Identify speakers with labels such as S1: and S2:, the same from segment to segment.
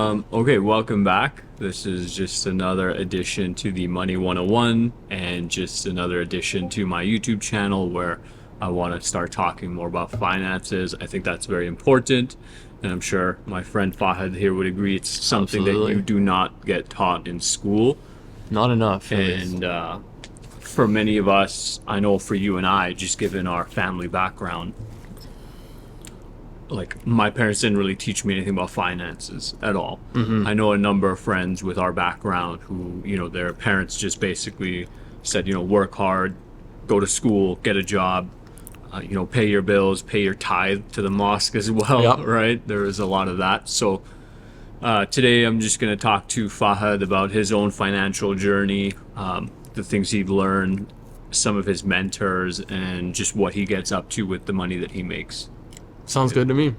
S1: Okay, welcome back. This is just another addition to the Money 101 and just another addition to my YouTube channel where I want to start talking more about finances. I think that's very important, and I'm sure my friend Fahad here would agree it's something that
S2: Absolutely.
S1: you do not get taught in school.
S2: Not enough, at least.
S1: And for many of us, I know for you and I, just given our family background, like my parents didn't really teach me anything about finances at all. I know a number of friends with our background who, their parents just basically said, work hard, go to school, get a job, pay your bills, pay your tithe to the mosque as well,
S2: Yep.
S1: right? There is a lot of that. So today I'm just going to talk to Fahad about his own financial journey, the things he'd learned, some of his mentors, and just what he gets up to with the money that he makes.
S2: Sounds good to me.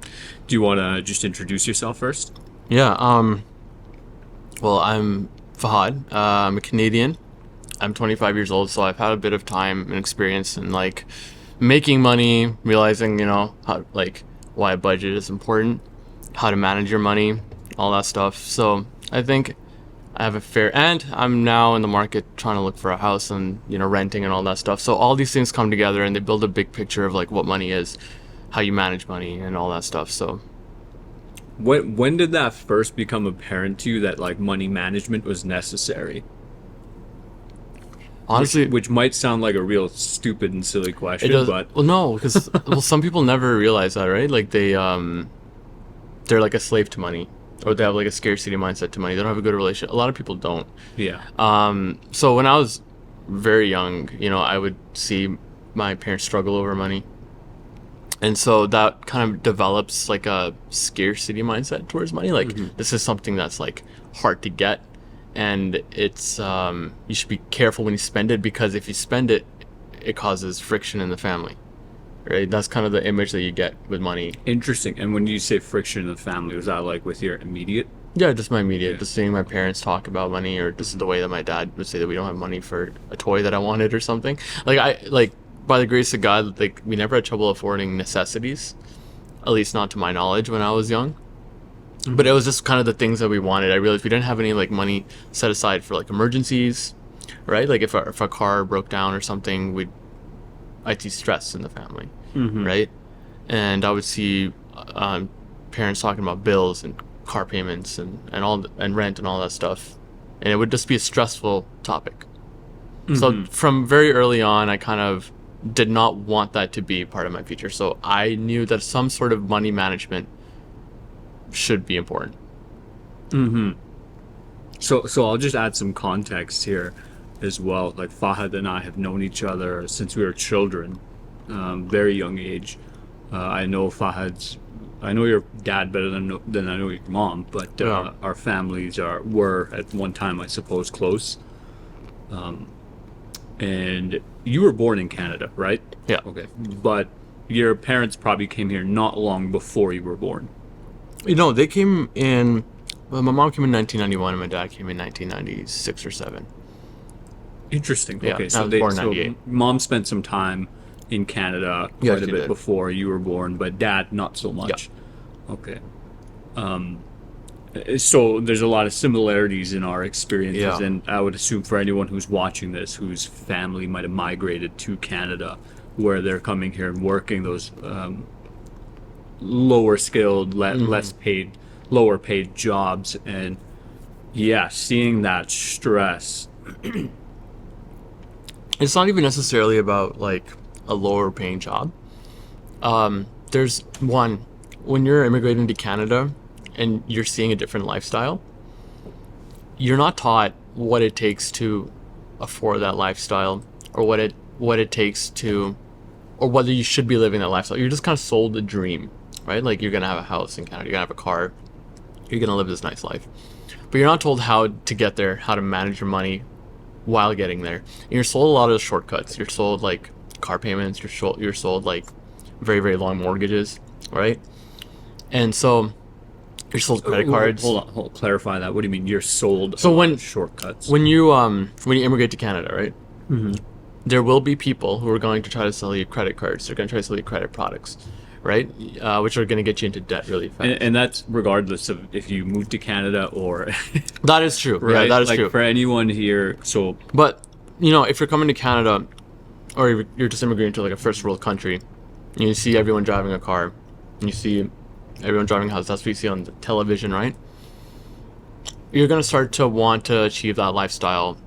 S1: Do you want to just introduce yourself first?
S2: Yeah, well, I'm Fahad. I'm a Canadian. I'm 25 years old, so I've had a bit of time and experience in like making money, realizing, how why a budget is important, how to manage your money, all that stuff. So I think I have and I'm now in the market trying to look for a house and, renting and all that stuff. So all these things come together and they build a big picture of like what money is, how you manage money and all that stuff. So
S1: When did that first become apparent to you that like money management was necessary?
S2: honestly,
S1: Which might sound like a real stupid and silly
S2: it
S1: question,
S2: does.
S1: but
S2: Well, no, because some people never realize that, right? Like they're like a slave to money, or they have like a scarcity mindset to money. They don't have a good relationship. A lot of people don't.
S1: yeah.
S2: So when I was very young, I would see my parents struggle over money, and so that kind of develops like a scarcity mindset towards money. Like this is something that's like hard to get, and it's you should be careful when you spend it, because if you spend it, it causes friction in the family. Right? That's kind of the image that you get with money.
S1: Interesting. And when you say friction in the family, was that like with your immediate?
S2: Yeah, just my immediate,
S1: Yeah.
S2: just seeing my parents talk about money, or just the way that my dad would say that we don't have money for a toy that I wanted or something. Like by the grace of God, like we never had trouble affording necessities, at least not to my knowledge when I was young. But it was just kind of the things that we wanted. I realized we didn't have any like money set aside for like emergencies, right? Like if a car broke down or something, I'd see stress in the family, right? And I would see parents talking about bills and car payments and rent and all that stuff, and it would just be a stressful topic. So from very early on, I kind of did not want that to be part of my future. So I knew that some sort of money management should be important.
S1: So I'll just add some context here as well. Like Fahad and I have known each other since we were children, very young age. I know your dad better than I know your mom, but
S2: Yeah.
S1: our families were at one time, I suppose, close. And you were born in Canada, right?
S2: Yeah.
S1: Okay, but your parents probably came here not long before you were born.
S2: They came in. Well, my mom came in 1991, and my dad came in 1996 or seven.
S1: Interesting.
S2: Yeah,
S1: Okay,
S2: I was born in 98.
S1: mom spent some time in Canada
S2: Yeah,
S1: quite a
S2: she
S1: bit
S2: did.
S1: before you were born, but dad not so much. Okay. So there's a lot of similarities in our experiences,
S2: Yeah.
S1: and I would assume for anyone who's watching this, whose family might have migrated to Canada, where they're coming here and working those lower skilled, less paid, lower paid jobs, and yeah, seeing that stress.
S2: It's not even necessarily about like a lower paying job. There's one, when you're immigrating to Canada and you're seeing a different lifestyle, you're not taught what it takes to afford that lifestyle, or what it takes to, or whether you should be living that lifestyle. You're just kind of sold a dream, right? Like you're gonna have a house in Canada, you're gonna have a car, you're gonna live this nice life, but you're not told how to get there, how to manage your money while getting there. And you're sold a lot of shortcuts. You're sold like car payments. You're sold like very, very long mortgages, right? And so you're sold credit cards.
S1: Hold on, clarify that. What do you mean? You're sold
S2: So when
S1: shortcuts?
S2: when you immigrate to Canada, right? There will be people who are going to try to sell you credit cards. They're going to try to sell you credit products, right? Which are going to get you into debt really fast.
S1: And that's regardless of if you move to Canada or
S2: That is true.
S1: right.
S2: Yeah, that is
S1: like
S2: true.
S1: for anyone here. So
S2: But if you're coming to Canada, or you're just immigrating to like a first world country, and you see everyone driving a car, and you see everyone driving a house. That's what you see on the television, right? You're gonna start to want to achieve that lifestyle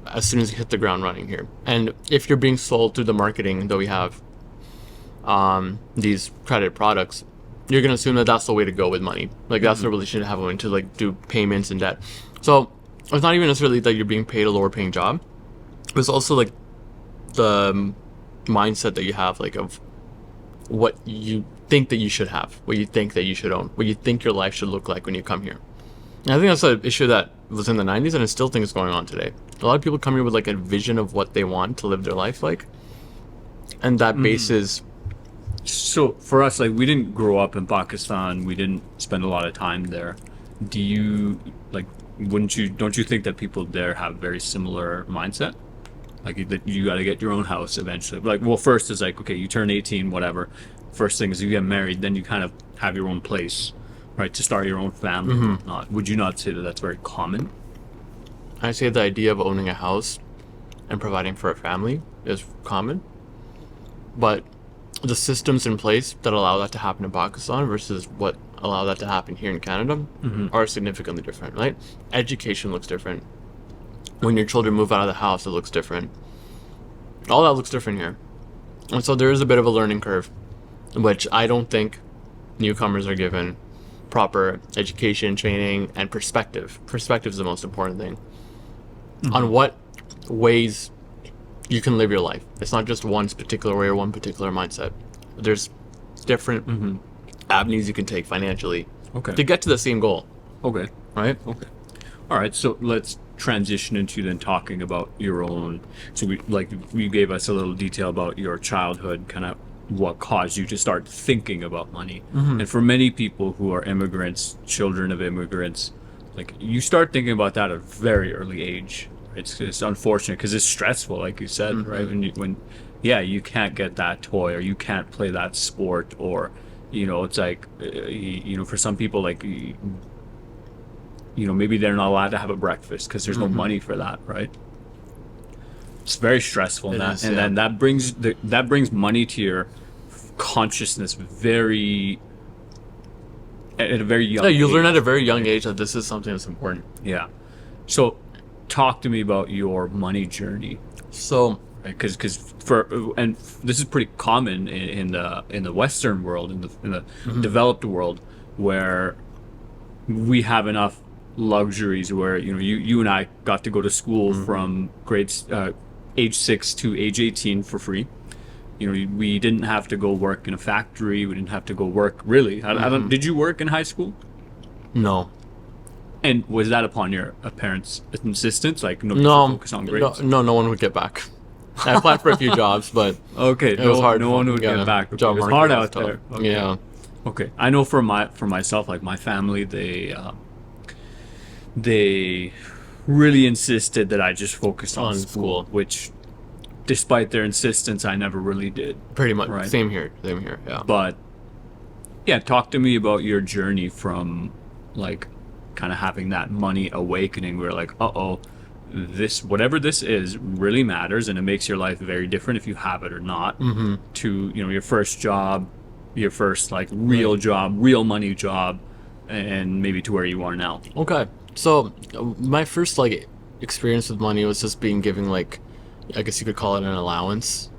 S2: as soon as you hit the ground running here. And if you're being sold through the marketing that we have, these credit products, you're gonna assume that that's the way to go with money. Like that's the relationship to have when to like do payments and debt. So it's not even necessarily that you're being paid a lower paying job. It's also like the mindset that you have, like of what you think that you should have, what you think that you should own, what you think your life should look like when you come here. And I think that's an issue that was in the 90s and I still think is going on today. A lot of people come here with like a vision of what they want to live their life like. And that bases...
S1: So for us, like we didn't grow up in Pakistan. We didn't spend a lot of time there. Do you like? Don't you think that people there have very similar mindset? Like that you got to get your own house eventually. Like, well, first is like, okay, you turn 18, whatever. First thing is you get married, then you kind of have your own place, right? To start your own family. And whatnot. Would you not say that that's very common?
S2: I say the idea of owning a house and providing for a family is common, but the systems in place that allow that to happen in Pakistan versus what allow that to happen here in Canada are significantly different, right? Education looks different. When your children move out of the house, it looks different. All that looks different here. And so there is a bit of a learning curve, which I don't think newcomers are given proper education, training, and perspective. Perspective is the most important thing. On what ways you can live your life. It's not just one particular way or one particular mindset. There's different avenues you can take financially to get to the same goal.
S1: Okay.
S2: Right?
S1: Okay. All right. So let's transition into then talking about your own. So you gave us a little detail about your childhood, kind of what caused you to start thinking about money. And for many people who are immigrants, children of immigrants, like you start thinking about that at a very early age. It's unfortunate because it's stressful, like you said, right? When you can't get that toy or you can't play that sport, or it's like for some people, like maybe they're not allowed to have a breakfast because there's no money for that, right? It's very stressful, then that brings money to your consciousness at a very young age.
S2: You learn at a very young age that this is something that's important.
S1: Yeah. So talk to me about your money journey.
S2: So,
S1: because this is pretty common in the Western world, in the developed world, where we have enough luxuries where you and I got to go to school from age 6 to age 18 for free. We didn't have to go work in a factory. We didn't have to go work really. I don't. Did you work in high school?
S2: No.
S1: And was that upon your parents' insistence? Like, no, focus on grades?
S2: No one would get back. I applied for a few jobs, but
S1: okay,
S2: it was hard.
S1: No one would get back. Okay.
S2: Job
S1: It was
S2: market
S1: hard
S2: was
S1: out
S2: tough.
S1: there. Okay.
S2: Yeah.
S1: Okay, I know for myself, like my family, they really insisted that I just focus on school, which, despite their insistence, I never really did.
S2: Pretty much.
S1: Right.
S2: Same here. Yeah.
S1: But yeah, talk to me about your journey from like kind of having that money awakening where like, whatever this is really matters, and it makes your life very different if you have it or not, to your first job, your first like real job, real money job, and maybe to where you are now.
S2: Okay. So my first like experience with money was just being given like, I guess you could call it an allowance.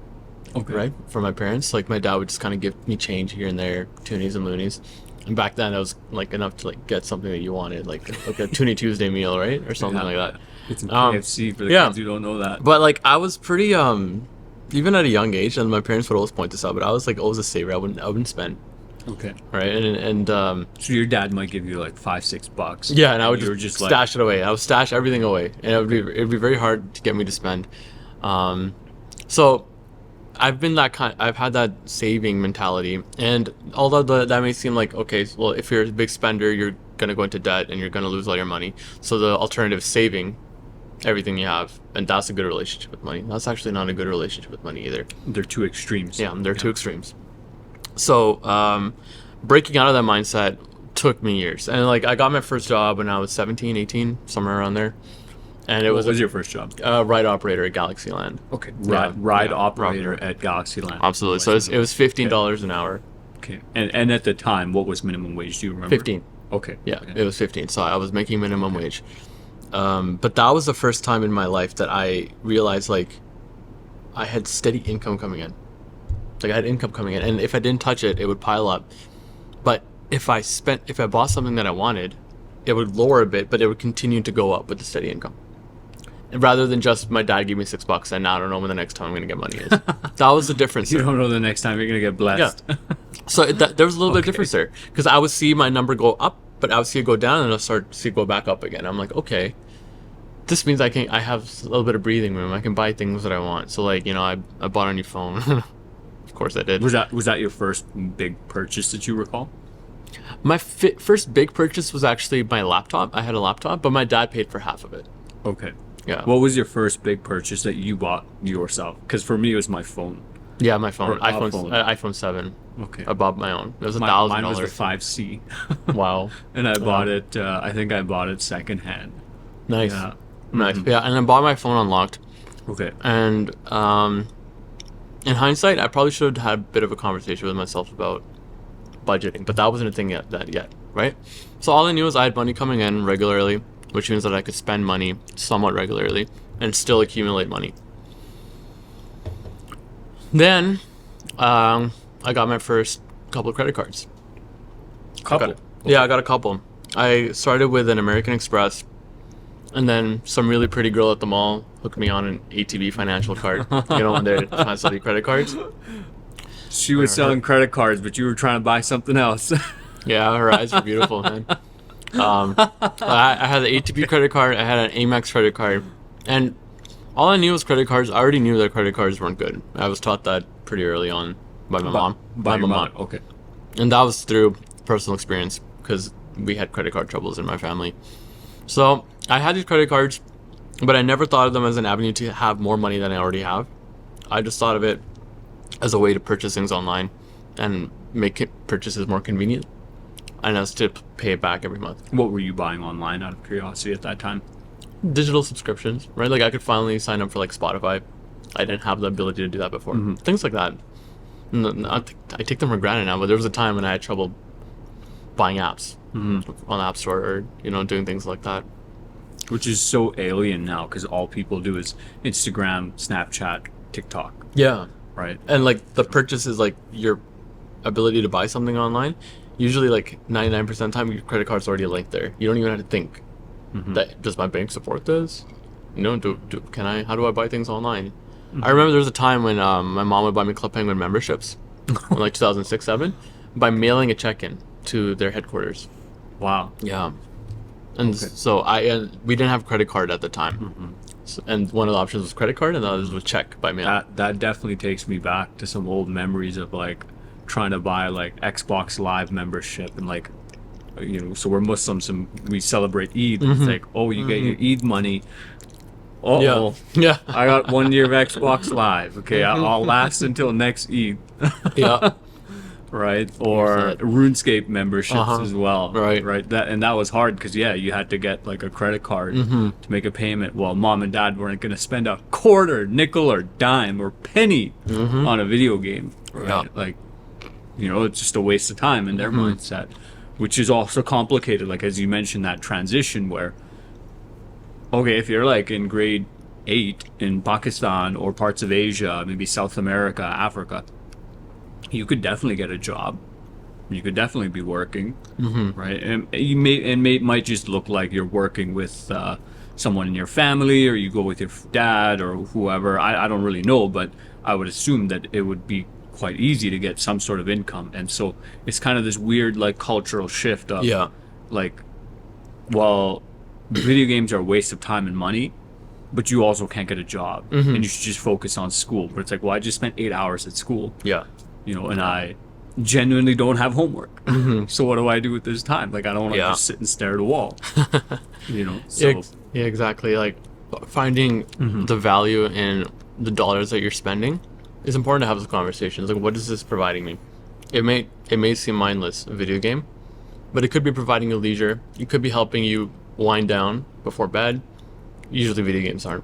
S1: Okay.
S2: Right? From my parents. Like my dad would just kind of give me change here and there, toonies and loonies. And back then, it was like enough to like get something that you wanted, like a Toonie Tuesday meal, right, or something like that.
S1: It's in KFC for the kids who don't know that.
S2: But like I was pretty even at a young age, and my parents would always point this out, but I was like always a saver. I wouldn't spend.
S1: Okay.
S2: Right, and
S1: so your dad might give you like $5-6.
S2: Yeah, and I would
S1: just
S2: stash it away. I would stash everything away, and it'd be very hard to get me to spend. So I've had that saving mentality, and although that may seem like, okay, well, if you're a big spender, you're gonna go into debt and you're gonna lose all your money. So the alternative is saving everything you have, and that's a good relationship with money. That's actually not a good relationship with money either.
S1: They're two extremes.
S2: Yeah, they're two extremes. So breaking out of that mindset took me years. And like I got my first job when I was 17, 18, somewhere around there. And it
S1: What
S2: was
S1: was your first job?
S2: a ride operator at Galaxyland.
S1: Okay.
S2: Yeah,
S1: Ride
S2: yeah,
S1: operator
S2: ride-
S1: at Galaxyland.
S2: Absolutely. So it was $15 an hour.
S1: Okay. And at the time, what was minimum wage? Do you remember?
S2: 15.
S1: Okay.
S2: Yeah,
S1: Okay.
S2: it was 15. So I was making minimum wage. But that was the first time in my life that I realized like I had steady income coming in. Like I had income coming in, and if I didn't touch it, it would pile up. But if I bought something that I wanted, it would lower a bit, but it would continue to go up with the steady income. And rather than just my dad gave me $6 and now I don't know when the next time I'm gonna get money is. That was the difference.
S1: You
S2: there.
S1: don't know the next time you're gonna get blessed.
S2: So there was a little bit of difference there because I would see my number go up, but I would see it go down, and I'll start to see it go back up again. I'm like, okay, this means I have a little bit of breathing room. I can buy things that I want. So like I bought a new phone. Of course I did.
S1: Was that your first big purchase that you recall?
S2: My first big purchase was actually my laptop. I had a laptop, but my dad paid for half of it.
S1: Okay.
S2: Yeah.
S1: What was your first big purchase that you bought yourself? Because for me, it was my phone.
S2: Yeah, my phone.
S1: Or a phone.
S2: iPhone 7.
S1: Okay.
S2: I bought my own. It was
S1: Mine was the
S2: $1,000.
S1: 5C.
S2: Wow.
S1: And I bought it. I think I bought it secondhand.
S2: Nice.
S1: Yeah.
S2: Nice. Yeah, and I bought my phone unlocked.
S1: Okay.
S2: And in hindsight, I probably should have had a bit of a conversation with myself about budgeting, but that wasn't a thing yet, right? So all I knew was I had money coming in regularly, which means that I could spend money somewhat regularly and still accumulate money. Then, I got my first couple of credit cards.
S1: Couple.
S2: Yeah, I got a couple. I started with an American Express, and then some really pretty girl at the mall hooked me on an ATB financial card. When they're constantly credit cards.
S1: She was selling credit cards, but you were trying to buy something else.
S2: Yeah, her eyes were beautiful, man. I had the ATP credit card. I had an Amex credit card, and all I knew was credit cards. I already knew that credit cards weren't good. I was taught that pretty early on by my mom.
S1: By your mom. Okay.
S2: And that was through personal experience because we had credit card troubles in my family. So I had these credit cards, but I never thought of them as an avenue to have more money than I already have. I just thought of it as a way to purchase things online and make purchases more convenient, and as to pay it back every month.
S1: What were you buying online out of curiosity at that time?
S2: Digital subscriptions, right? Like I could finally sign up for like Spotify. I didn't have the ability to do that before. Things like that. I take them for granted now, but there was a time when I had trouble buying apps on the App Store or doing things like that.
S1: Which is so alien now because all people do is Instagram, Snapchat, TikTok,
S2: Yeah.
S1: right?
S2: And like the purchase is like your ability to buy something online. Usually like 99% of the time your credit card's already linked there. You don't even have to think that does my bank support this? How do I buy things online? I remember there was a time when my mom would buy me Club Penguin memberships in like 2006-07 by mailing a check in to their headquarters.
S1: Wow.
S2: Yeah. And so we didn't have a credit card at the time. So, and one of the options was credit card and the other was check by mail.
S1: That definitely takes me back to some old memories of like trying to buy like Xbox Live membership and like so we're Muslims and we celebrate Eid. It's like, oh, you get your Eid money. Oh,
S2: Yeah.
S1: I got 1 year of Xbox Live. Okay, I'll last until next Eid.
S2: Yeah.
S1: Right, or
S2: Yes,
S1: RuneScape memberships as well.
S2: Right.
S1: That was hard because you had to get like a credit card to make a payment. Well, mom and dad weren't going to spend a quarter, nickel, or dime or penny on a video game. Right,
S2: Yeah.
S1: like it's just a waste of time in their mindset, which is also complicated. Like as you mentioned, that transition where, okay, if you're like in grade 8 in Pakistan or parts of Asia, maybe South America, Africa, you could definitely get a job. You could definitely be working, right? And might just look like you're working with someone in your family, or you go with your dad or whoever. I don't really know, but I would assume that it would be quite easy to get some sort of income. And so it's kind of this weird like cultural shift of like, well, video games are a waste of time and money, but you also can't get a job, and you should just focus on school. But it's like, well, I just spent 8 hours at school.
S2: Yeah.
S1: And I genuinely don't have homework. So what do I do with this time? Like, I don't want to just sit and stare at a wall. So
S2: Yeah, exactly. Like finding the value in the dollars that you're spending is important to have those conversations. Like, what is this providing me? it may seem mindless, a video game, but it could be providing you leisure. It could be helping you wind down before bed. Usually, video games don't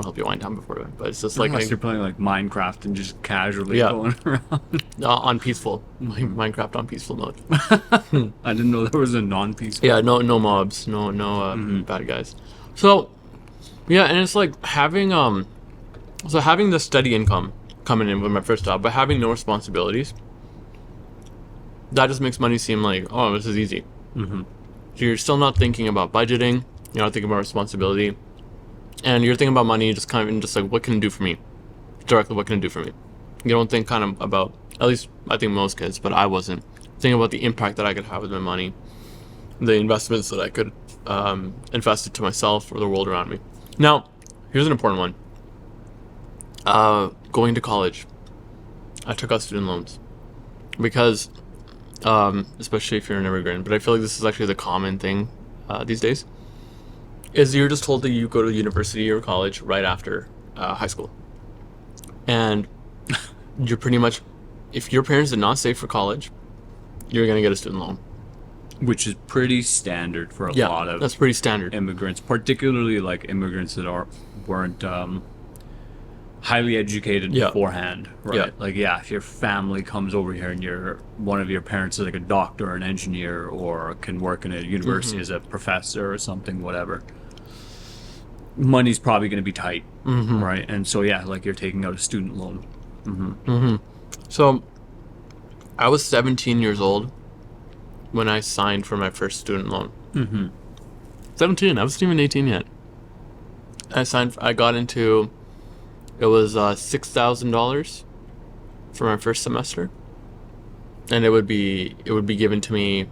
S2: help you wind down before bed, but it's just like
S1: Unless you're playing like Minecraft and just casually
S2: Yeah.
S1: going around.
S2: on peaceful Minecraft on peaceful mode.
S1: I didn't know there was a non-peaceful.
S2: Yeah, no mobs, no bad guys. So yeah, and it's like having the steady income coming in with my first job, but having no responsibilities. That just makes money seem like, oh, this is easy.
S1: Mm-hmm.
S2: So you're still not thinking about budgeting. You're not thinking about responsibility, and you're thinking about money just kind of in just like, what can it do for me? Directly, what can it do for me? You don't think kind of about, at least I think most kids, but I wasn't thinking about the impact that I could have with my money, the investments that I could invest into myself or the world around me. Now, here's an important one. Going to college, I took out student loans because, especially if you're an immigrant, but I feel like this is actually the common thing these days, is you're just told that you go to university or college right after high school. And you're pretty much, if your parents did not save for college, you're going to get a student loan.
S1: Which is pretty standard for a lot of
S2: that's pretty standard.
S1: immigrants, particularly like immigrants that weren't highly educated
S2: Yeah.
S1: beforehand, right?
S2: Yeah.
S1: Like, yeah, if your family comes over here and one of your parents is like a doctor or an engineer or can work in a university as a professor or something, whatever, money's probably going to be tight, right? And so, yeah, like you're taking out a student loan.
S2: So, I was 17 years old when I signed for my first student loan. 17. I wasn't even 18 yet. I got into. It was $6,000 for my first semester, and it would be given to me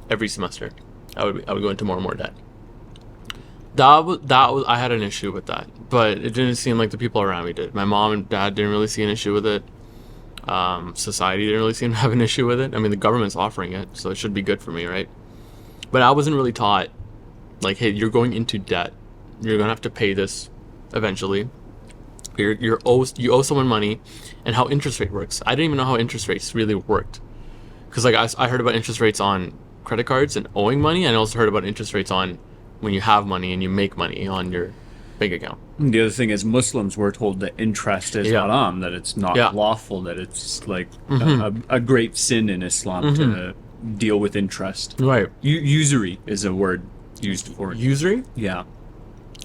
S2: every semester. I would go into more and more debt. That was I had an issue with that, but it didn't seem like the people around me did. My mom and dad didn't really see an issue with it. Society didn't really seem to have an issue with it. I mean, the government's offering it, so it should be good for me, right? But I wasn't really taught, like, hey, you're going into debt. You're gonna have to pay this eventually. You owe someone money, and how interest rate works. I didn't even know how interest rates really worked, because like I heard about interest rates on credit cards and owing money, and I also heard about interest rates on when you have money and you make money on your bank account.
S1: The other thing is Muslims were told that interest is haram, that it's not
S2: Yeah.
S1: lawful, that it's like a great sin in Islam to deal with interest.
S2: Right.
S1: Usury is a word used for it.
S2: Usury?
S1: Yeah,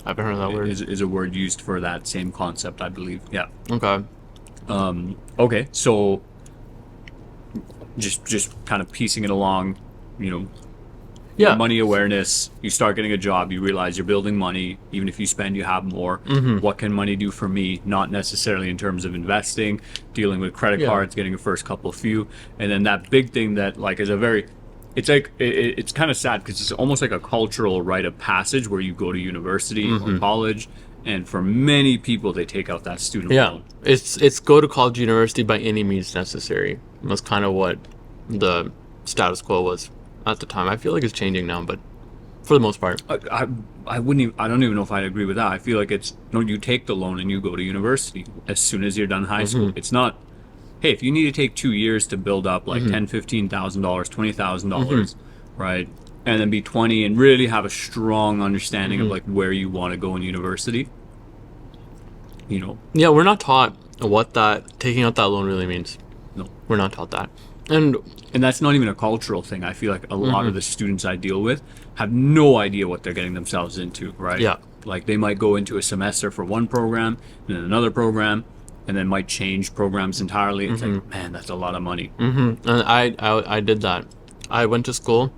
S2: I haven't heard that word.
S1: is a word used for that same concept, I believe. Yeah.
S2: Okay.
S1: Okay, so just kind of piecing it along,
S2: Yeah.
S1: money awareness, you start getting a job, you realize you're building money, even if you spend, you have more. What can money do for me? Not necessarily in terms of investing, dealing with credit
S2: Yeah.
S1: cards, getting a first couple of few, and then that big thing that like is a very, it's like, it's kind of sad because it's almost like a cultural rite of passage where you go to university or college, and for many people they take out that student
S2: Yeah.
S1: loan.
S2: It's go to college, university by any means necessary. That's kind of what the status quo was at the time. I feel like it's changing now, but for the most part.
S1: I wouldn't even, I don't even know if I'd agree with that. I feel like it's, no, you take the loan and you go to university as soon as you're done high school. It's not, hey, if you need to take 2 years to build up like $10,000, $15,000, $20,000, right, and then be 20 and really have a strong understanding of like where you want to go in university,
S2: Yeah, we're not taught what that taking out that loan really means.
S1: No.
S2: We're not taught that. And
S1: that's not even a cultural thing. I feel like a lot of the students I deal with have no idea what they're getting themselves into, right?
S2: Yeah.
S1: Like they might go into a semester for one program and then another program, and then might change programs entirely. It's like, man, that's a lot of money.
S2: and I did that. I went to school,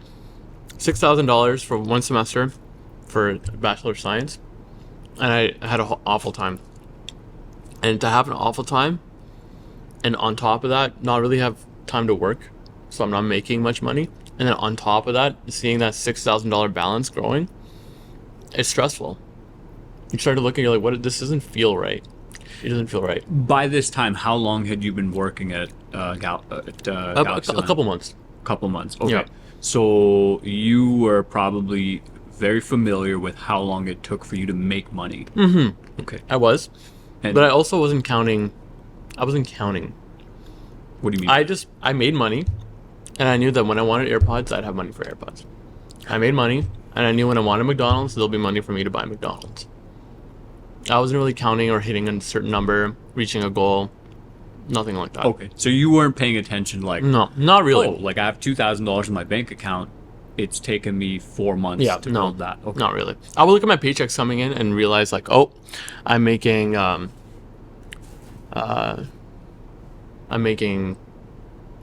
S2: $6,000 for one semester for Bachelor of Science, and I had an awful time. And to have an awful time, and on top of that, not really have time to work, so I'm not making much money, and then on top of that, seeing that $6,000 balance growing, it's stressful. You start to look and you're like, what? This doesn't feel right. It doesn't feel right.
S1: By this time, how long had you been working at Galaxy
S2: A
S1: Land?
S2: couple months.
S1: Couple months. Okay.
S2: Yeah.
S1: So you were probably very familiar with how long it took for you to make money. Okay.
S2: I was,
S1: And
S2: but I also wasn't counting. I wasn't counting
S1: What do you mean?
S2: I made money, and I knew that when I wanted AirPods, I'd have money for AirPods. I made money, and I knew when I wanted McDonald's, there'll be money for me to buy McDonald's. I wasn't really counting or hitting a certain number, reaching a goal, nothing like that.
S1: Okay, so you weren't paying attention, like,
S2: No, not really.
S1: oh, like I have $2,000 in my bank account. It's taken me 4 months
S2: Yeah,
S1: to
S2: no,
S1: build that. Okay.
S2: not really. I would look at my paychecks coming in and realize like, oh, I'm making I'm making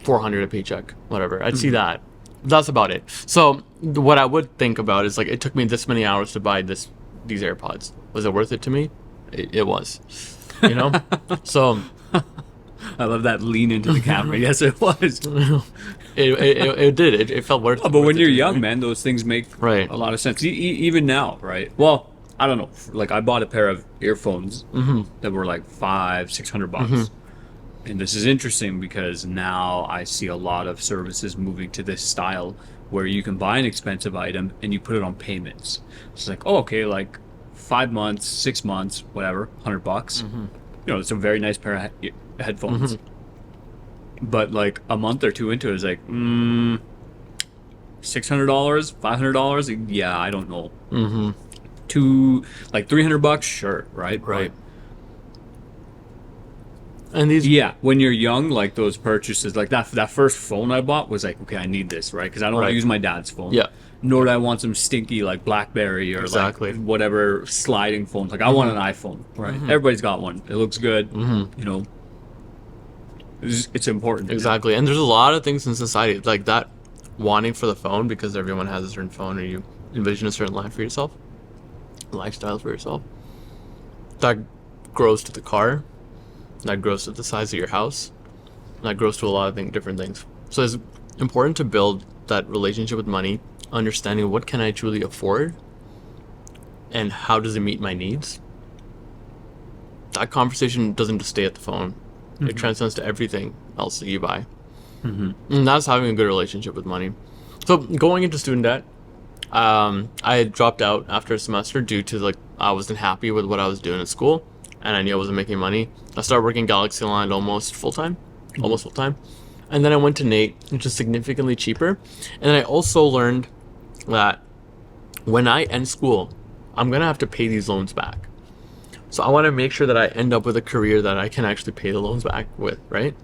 S2: 400 a paycheck, whatever. I'd see that. That's about it. So what I would think about is like, it took me this many hours to buy these AirPods. Was it worth it to me? It was, you know. So
S1: I love that lean into the camera. Yes, it was.
S2: it did. It felt worth.
S1: Oh, but
S2: worth
S1: when
S2: it
S1: you're
S2: to me.
S1: young, man, those things make
S2: Right.
S1: a lot of sense. Even now, right? Well, I don't know. Like I bought a pair of earphones that were like $500-600. And this is interesting because now I see a lot of services moving to this style where you can buy an expensive item and you put it on payments. It's like, oh, okay, like 5 months, 6 months, whatever, $100. You know, it's a very nice pair of headphones. But like a month or two into it, it's like, $600, $500. Yeah, I don't know. Like $300, sure, right?
S2: Right. And these,
S1: Yeah, when you're young, like those purchases, like that first phone I bought was like, okay, I need this, right? Because I don't want
S2: Right.
S1: to use my dad's phone.
S2: Yeah.
S1: Nor do I want some stinky like BlackBerry or
S2: Exactly.
S1: like whatever sliding phones. Like I want an iPhone, right? Everybody's got one. It looks good. You know, it's important.
S2: Exactly. And there's a lot of things in society like that, wanting for the phone because everyone has a certain phone, or you envision a certain life for yourself, lifestyle for yourself. That grows to the car, that grows to the size of your house, that grows to a lot of different things. So it's important to build that relationship with money, understanding what can I truly afford and how does it meet my needs. That conversation doesn't just stay at the phone. It transcends to everything else that you buy. And that's having a good relationship with money. So going into student debt, I had dropped out after a semester due to like I wasn't happy with what I was doing at school, and I knew I wasn't making money. I started working Galaxy Line almost full time, and then I went to Nate, which is significantly cheaper. And then I also learned that when I end school, I'm gonna have to pay these loans back. So I want to make sure that I end up with a career that I can actually pay the loans back with, right?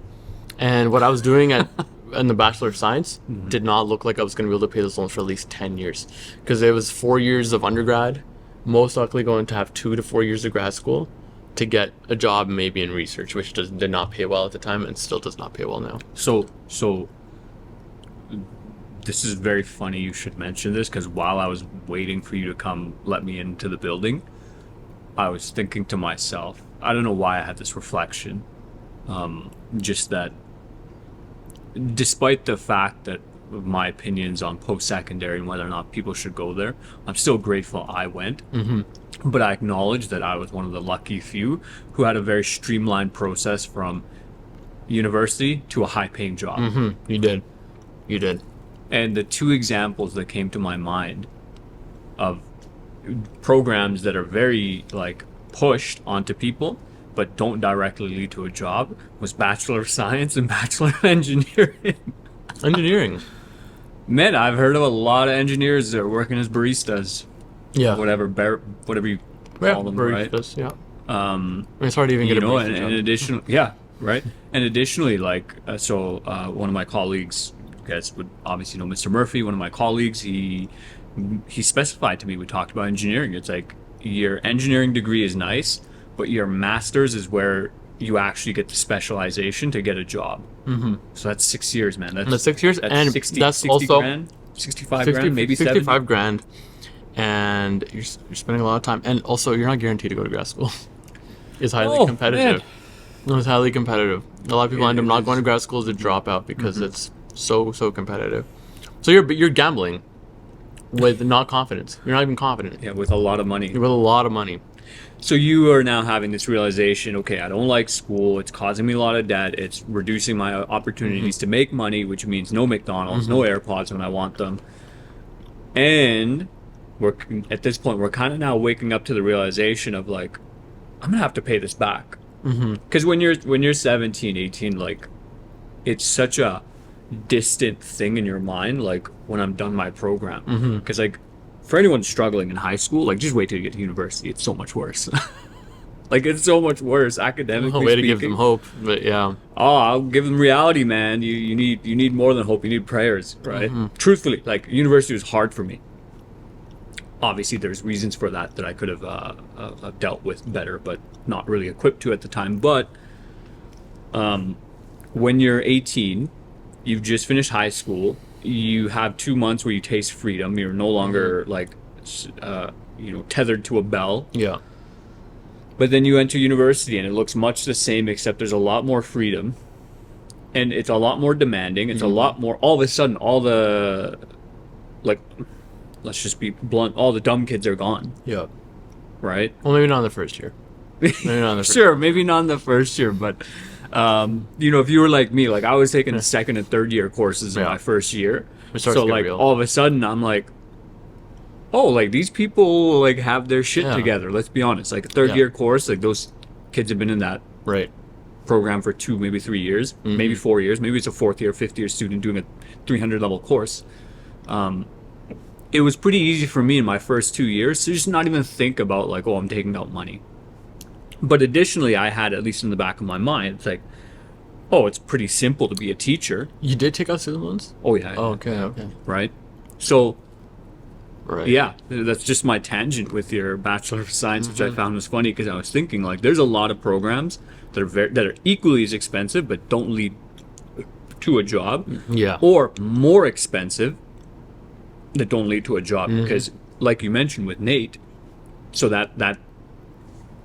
S2: And what I was doing in the Bachelor of Science did not look like I was going to be able to pay those loans for at least 10 years. Because it was 4 years of undergrad, most likely going to have 2 to 4 years of grad school to get a job maybe in research, which did not pay well at the time and still does not pay well now.
S1: So this is very funny you should mention this, because while I was waiting for you to come let me into the building, I was thinking to myself, I don't know why I had this reflection, just that despite the fact that my opinions on post-secondary and whether or not people should go there, I'm still grateful I went. But I acknowledge that I was one of the lucky few who had a very streamlined process from university to a high-paying job.
S2: You did.
S1: And the two examples that came to my mind of programs that are very like pushed onto people but don't directly lead to a job was Bachelor of Science and Bachelor of Engineering.
S2: Engineering.
S1: Man, I've heard of a lot of engineers that are working as baristas.
S2: Yeah.
S1: Whatever you call them, right?
S2: Baristas, yeah. It's hard to even get
S1: You
S2: a
S1: know,
S2: barista
S1: and
S2: job.
S1: additional, yeah, right. And additionally, like, one of my colleagues, you guys would obviously know Mr. Murphy. One of my colleagues, he specified to me. We talked about engineering. It's like your engineering degree is nice, but your master's is where you actually get the specialization to get a job. So that's 6 years, man.
S2: That's 6 years,
S1: That's
S2: and
S1: 60,
S2: that's
S1: 60
S2: also
S1: grand, 65 grand, maybe
S2: 65
S1: 70.
S2: grand, and you're spending a lot of time, and also you're not guaranteed to go to grad school. It's highly competitive. It's highly competitive. A lot of people end up not going to grad school to drop out because it's so competitive. So you're gambling with not confidence. You're not even confident.
S1: Yeah, with a lot of money.
S2: You're with a lot of money.
S1: So you are now having this realization, okay, I don't like school. It's causing me a lot of debt. It's reducing my opportunities to make money, which means no McDonald's, no AirPods when I want them. And we're at this point, we're kind of now waking up to the realization of like, I'm going to have to pay this back. Because when you're 17, 18, like, it's such a distant thing in your mind, like when I'm done my program. Because like for anyone struggling in high school, like just wait till you get to university. It's so much worse. Like it's so much worse academically
S2: A way to
S1: speaking.
S2: give them hope, but yeah.
S1: Oh, I'll give them reality, man. You need more than hope. You need prayers, right? Truthfully, like university was hard for me. Obviously, there's reasons for that I could have dealt with better, but not really equipped to at the time. But when you're 18, you've just finished high school. You have 2 months where you taste freedom. You're no longer like, tethered to a bell.
S2: Yeah.
S1: But then you enter university and it looks much the same, except there's a lot more freedom and it's a lot more demanding. It's a lot more, all of a sudden, all the, like, let's just be blunt, all the dumb kids are gone,
S2: Yeah.
S1: right?
S2: Well, maybe not in the first year. Maybe not in the first
S1: Sure, maybe not in the first year, but, if you were like me, like I was taking second and third year courses in
S2: Yeah.
S1: my first year.
S2: It starts
S1: So
S2: to get
S1: like
S2: real.
S1: all of a sudden I'm like, oh, like these people like have their shit
S2: Yeah.
S1: together. Let's be honest. Like a third
S2: Yeah.
S1: year course, like those kids have been in that
S2: Right.
S1: program for 2, maybe 3 years, maybe 4 years. Maybe it's a fourth year, fifth year student doing a 300 level course. It was pretty easy for me in my first 2 years to just not even think about like, oh, I'm taking out money. But additionally, I had, at least in the back of my mind, it's like, oh, it's pretty simple to be a teacher.
S2: You did take out student loans?
S1: Oh yeah.
S2: Oh, okay. Okay.
S1: Right. So
S2: Right.
S1: yeah, that's just my tangent with your Bachelor of Science, which I found was funny because I was thinking like, there's a lot of programs that are equally as expensive but don't lead to a job,
S2: Yeah.
S1: or more expensive that don't lead to a job. Because, like you mentioned with Nate, so that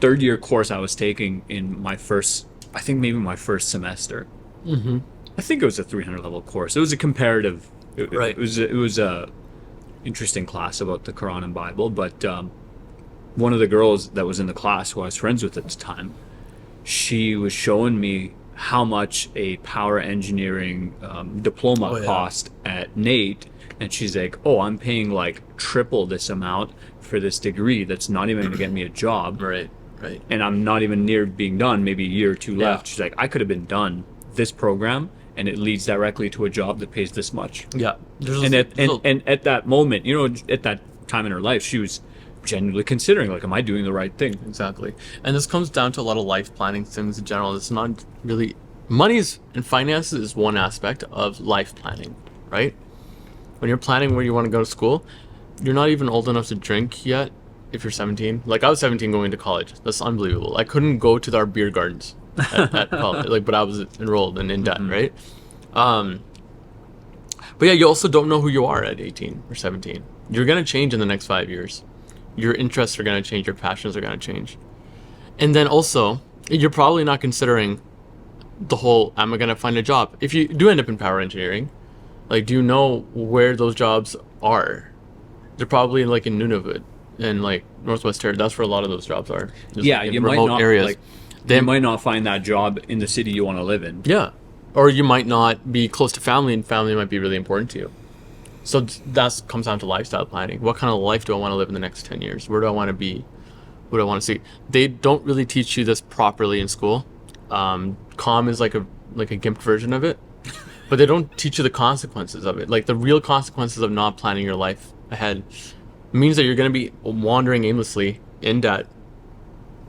S1: third year course I was taking in my first, I think maybe my first semester. I think it was a 300 level course. It was a comparative.
S2: Right.
S1: It was a interesting class about the Quran and Bible, but one of the girls that was in the class who I was friends with at the time, she was showing me how much a power engineering diploma
S2: Oh, yeah.
S1: cost at Nate, and she's like, oh, I'm paying like triple this amount for this degree that's not even gonna get me a job,
S2: Right. Right.
S1: and I'm not even near being done, maybe a year or two
S2: Yeah.
S1: left. She's like, I could have been done this program and it leads directly to a job that pays this much.
S2: Yeah.
S1: And at that moment, at that time in her life, she was genuinely considering, like, am I doing the right thing?
S2: Exactly. And this comes down to a lot of life planning things in general. It's not really money's and finances is one aspect of life planning, right? When you're planning where you want to go to school, you're not even old enough to drink yet if you're 17. Like I was 17 going to college. That's unbelievable. I couldn't go to our beer gardens at college, like, but I was enrolled and in debt, right? But yeah, you also don't know who you are at 18 or 17. You're going to change in the next 5 years. Your interests are going to change. Your passions are going to change. And then also, you're probably not considering the whole, am I going to find a job? If you do end up in power engineering, like, do you know where those jobs are? They're probably like in Nunavut and like Northwest Territory. That's where a lot of those jobs are. Just,
S1: Yeah,
S2: like, in
S1: you might
S2: remote
S1: not
S2: areas.
S1: like,
S2: They
S1: you might not find that job in the city you want to live in.
S2: Yeah. Or you might not be close to family, and family might be really important to you. So that comes down to lifestyle planning. What kind of life do I want to live in the next 10 years? Where do I want to be? What do I want to see? They don't really teach you this properly in school. Comm is like a gimped version of it, but they don't teach you the consequences of it. Like the real consequences of not planning your life ahead means that you're going to be wandering aimlessly in debt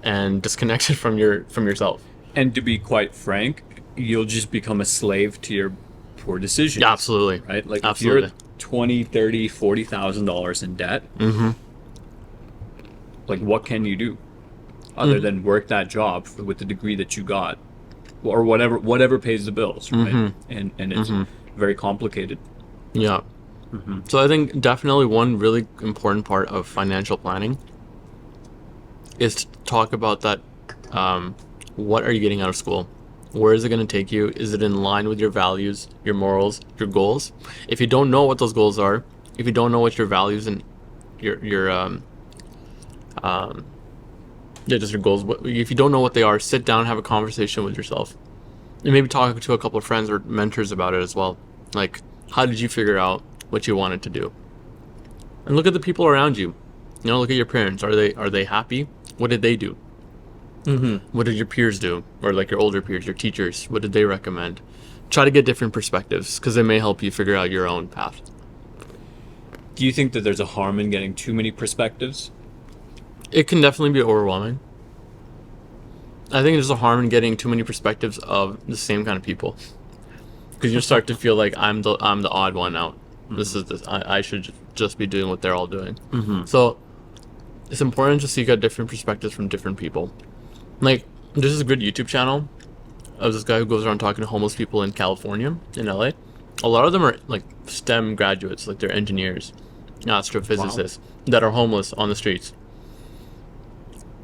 S2: and disconnected from yourself.
S1: And to be quite frank, you'll just become a slave to your poor decisions.
S2: Yeah, absolutely.
S1: Right? Like
S2: Absolutely.
S1: if you're $20,000, $30,000, $40,000 in debt, like what can you do other than work that job with the degree that you got, or whatever pays the bills, right? And it's very complicated.
S2: Yeah. So I think definitely one really important part of financial planning is to talk about that. What are you getting out of school? Where is it going to take you? Is it in line with your values, your morals, your goals? If you don't know what those goals are, if you don't know what your values and your just your goals, if you don't know what they are, sit down and have a conversation with yourself. And maybe talk to a couple of friends or mentors about it as well. Like, how did you figure out what you wanted to do? And look at the people around you. Look at your parents. Are they happy? What did they do? What did your peers do? Or like your older peers, your teachers, what did they recommend? try to get different perspectives because it may help you figure out your own path.
S1: Do you think that there's a harm in getting too many perspectives?
S2: It can definitely be overwhelming. I think there's a harm in getting too many perspectives of the same kind of people, because you start to feel like I'm the odd one out. I should just be doing what they're all doing. So it's important to seek out different perspectives from different people. Like, there's this good YouTube channel of this guy who goes around talking to homeless people in California, in LA. A lot of them are like STEM graduates, like they're engineers, astrophysicists that are homeless on the streets.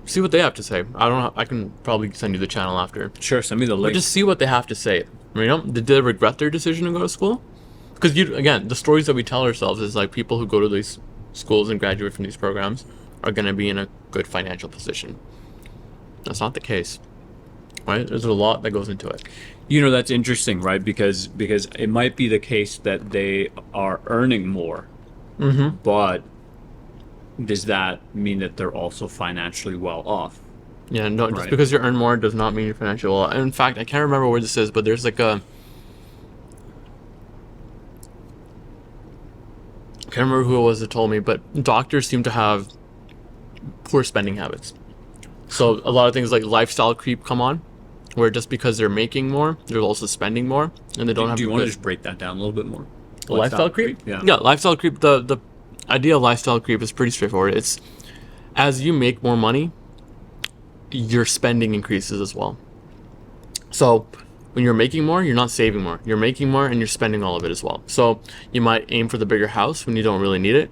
S2: See what they have to say. I don't know. I can probably send you the channel after.
S1: Sure, send me the
S2: But
S1: link.
S2: just see what they have to say. You know, did they regret their decision to go to school? Because again, the stories that we tell ourselves is like people who go to these schools and graduate from these programs are going to be in a good financial position. That's not the case, right? There's a lot that goes into it.
S1: You know, that's interesting, right? Because it might be the case that they are earning more, but does that mean that they're also financially well off?
S2: Yeah, no, just
S1: Right.
S2: because you earn more does not mean you're financially well. In fact, I can't remember where this is, but there's like a... I can't remember who it was that told me, but doctors seem to have poor spending habits. So a lot of things like lifestyle creep come on, where just because they're making more, they're also spending more, and they don't have.
S1: Do you want to
S2: good-
S1: just break that down a little bit more?
S2: The lifestyle creep?
S1: Yeah.
S2: Yeah, lifestyle creep. The idea of lifestyle creep is pretty straightforward. It's as you make more money, your spending increases as well. So when you're making more, you're not saving more. You're making more and you're spending all of it as well. So you might aim for the bigger house when you don't really need it.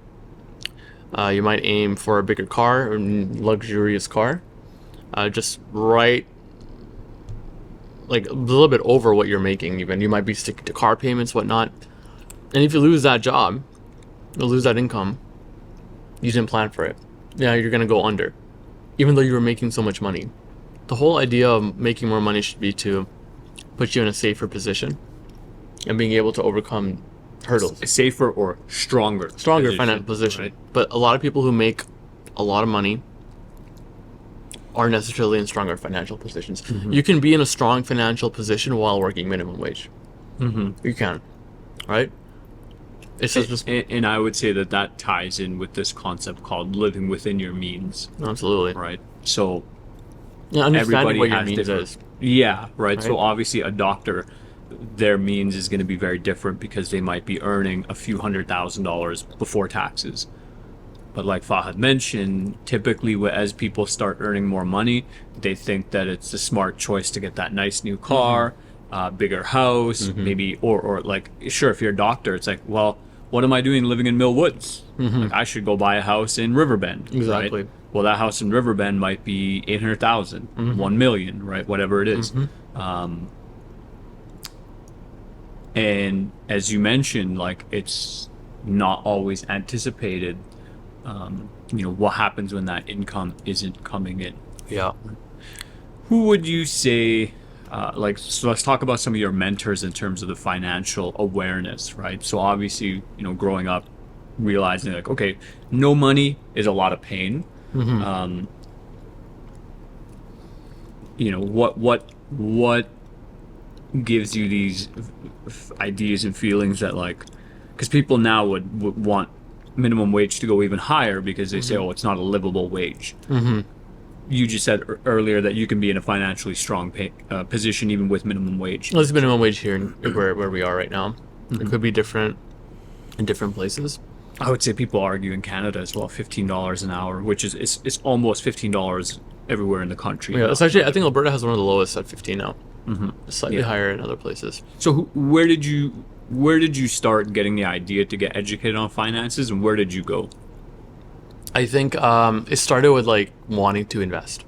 S2: You might aim for a bigger car or luxurious car. Just right, like a little bit over what you're making even. You might be sticking to car payments, whatnot. And if you lose that job, you lose that income, you didn't plan for it. Yeah, you're going to go under, even though you were making so much money. The whole idea of making more money should be to put you in a safer position and being able to overcome hurdles.
S1: A safer or stronger
S2: Financial position.
S1: right?
S2: But a lot of people who make a lot of money aren't necessarily in stronger financial positions. You can be in a strong financial position while working minimum wage. You can, right? It's just
S1: And I would say that ties in with this concept called living within your means,
S2: absolutely
S1: right? So
S2: yeah, understanding
S1: everybody
S2: what your
S1: has
S2: means
S1: different.
S2: is.
S1: Yeah, right. So
S2: Right.
S1: obviously, a doctor, their means is going to be very different because they might be earning a few $100,000 before taxes. But like Fahad mentioned, typically as people start earning more money, they think that it's a smart choice to get that nice new car, bigger house, maybe, or like, sure, if you're a doctor, it's like, well, what am I doing living in Mill Woods? Like, I should go buy a house in Riverbend.
S2: Exactly.
S1: Right? Well, that house in Riverbend might be 800,000, 1 million, right? Whatever it is. And as you mentioned, like, it's not always anticipated. What happens when that income isn't coming in?
S2: Yeah.
S1: Who would you say, so let's talk about some of your mentors in terms of the financial awareness, right? So obviously, growing up, realizing like, okay, no money is a lot of pain. What gives you these ideas and feelings that, like, because people now would want minimum wage to go even higher because they say, oh, it's not a livable wage. You just said earlier that you can be in a financially strong position even with minimum wage.
S2: Well, it's minimum wage here where we are right now. It could be different in different places.
S1: I would say people argue in Canada as well, $15 an hour, which is it's almost $15 everywhere in the country.
S2: Yeah, it's actually, I think Alberta has one of the lowest at 15 now. Slightly higher in other places.
S1: So where did you start getting the idea to get educated on finances, and where did you go?
S2: I think it started with like wanting to invest,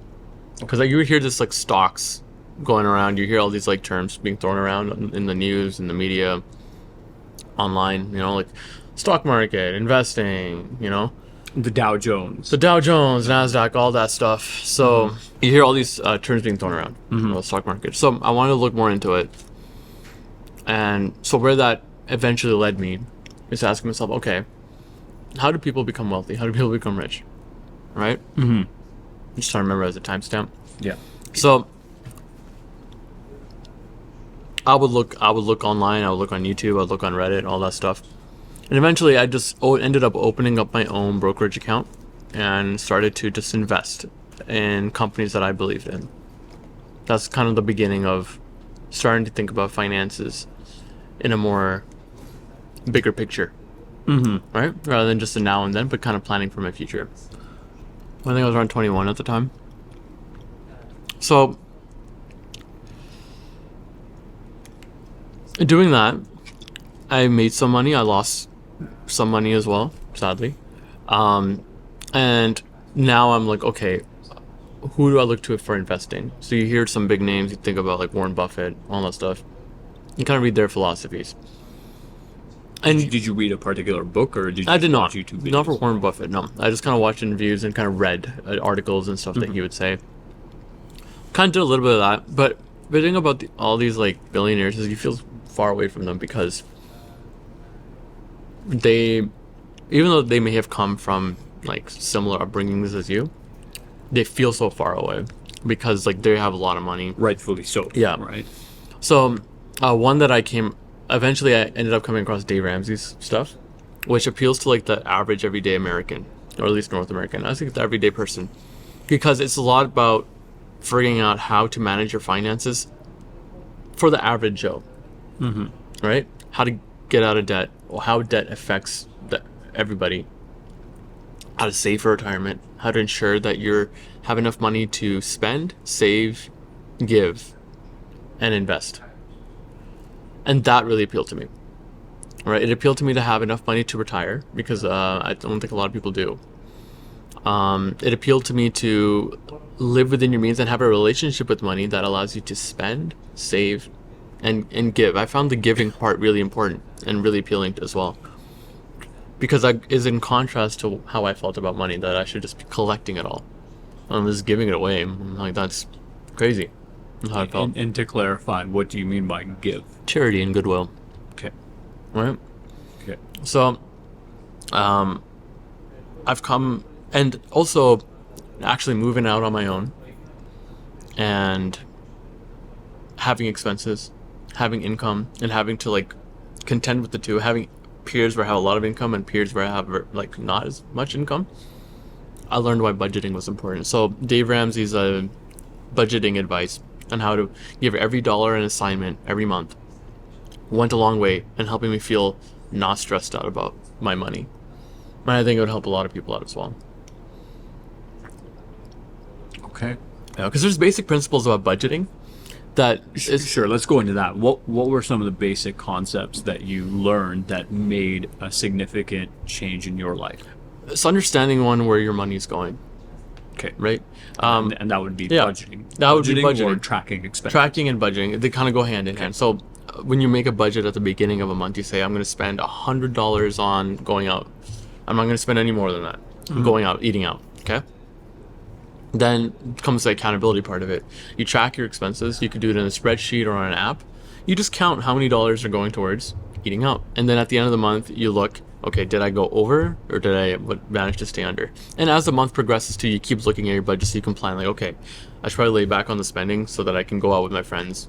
S2: because like you would hear this like stocks going around. You hear all these like terms being thrown around in the news, in the media, online. Like stock market, investing.
S1: The Dow Jones.
S2: The Dow Jones, Nasdaq, all that stuff. So you hear all these terms being thrown around about the stock market. So I wanted to look more into it, and so where that eventually led me is asking myself, okay, how do people become wealthy? How do people become rich? Right? I'm just trying to remember as a timestamp.
S1: Yeah.
S2: So I would look online, I would look on YouTube, I would look on Reddit, all that stuff. And eventually I just ended up opening up my own brokerage account and started to just invest in companies that I believed in. That's kind of the beginning of starting to think about finances in a more bigger picture, right? Rather than just a now and then, but kind of planning for my future. I think I was around 21 at the time. So, doing that, I made some money. I lost some money as well, sadly. And now I'm like, okay, who do I look to for investing? So you hear some big names, you think about like Warren Buffett, all that stuff. You kind of read their philosophies. And
S1: Did you read a particular book, or did you
S2: I did not.
S1: watch YouTube videos?
S2: Not for Warren Buffett, no. I just kind of watched interviews and kind of read articles and stuff that he would say. Kind of did a little bit of that, but the thing about all these like billionaires is you feel far away from them because they, even though they may have come from like similar upbringings as you, they feel so far away because like they have a lot of money.
S1: Rightfully so.
S2: Yeah.
S1: Right.
S2: So, one that eventually I ended up coming across Dave Ramsey's stuff, which appeals to like the average everyday American, or at least North American. I think the everyday person, because it's a lot about figuring out how to manage your finances for the average Joe, right? How to get out of debt, or how debt affects everybody. How to save for retirement, how to ensure that you have enough money to spend, save, give, and invest. And that really appealed to me. Right? It appealed to me to have enough money to retire because I don't think a lot of people do. It appealed to me to live within your means and have a relationship with money that allows you to spend, save, and give. I found the giving part really important and really appealing as well. Because that is in contrast to how I felt about money, that I should just be collecting it all. I'm just giving it away. I'm like, that's crazy. That's how I felt.
S1: And to clarify, what do you mean by give?
S2: Charity and goodwill.
S1: Okay.
S2: Right?
S1: Okay.
S2: So, I've come, and also actually moving out on my own and having expenses, having income, and having to like contend with the two, having periods where I have a lot of income and periods where I have like not as much income. I learned why budgeting was important. So Dave Ramsey's budgeting advice on how to give every dollar an assignment every month went a long way in helping me feel not stressed out about my money. And I think it would help a lot of people out as well.
S1: Okay.
S2: Because there's basic principles about budgeting that is,
S1: Sure, let's go into that. What were some of the basic concepts that you learned that made a significant change in your life?
S2: it's understanding where your money's going,
S1: Okay.
S2: right?
S1: And that would be
S2: yeah,
S1: budgeting.
S2: that would be
S1: Or
S2: budgeting.
S1: tracking expenses.
S2: Tracking and budgeting, they kind of go hand in hand. So when you make a budget at the beginning of a month, you say, I'm going to spend $100 on going out. I'm not going to spend any more than that. Going out, eating out. Okay. Then comes the accountability part of it. You track your expenses. You could do it in a spreadsheet or on an app. You just count how many dollars are going towards eating out. And then at the end of the month, you look, okay, did I go over or did I manage to stay under? And as the month progresses too, you keep looking at your budget so you can plan like, okay, I should probably lay back on the spending so that I can go out with my friends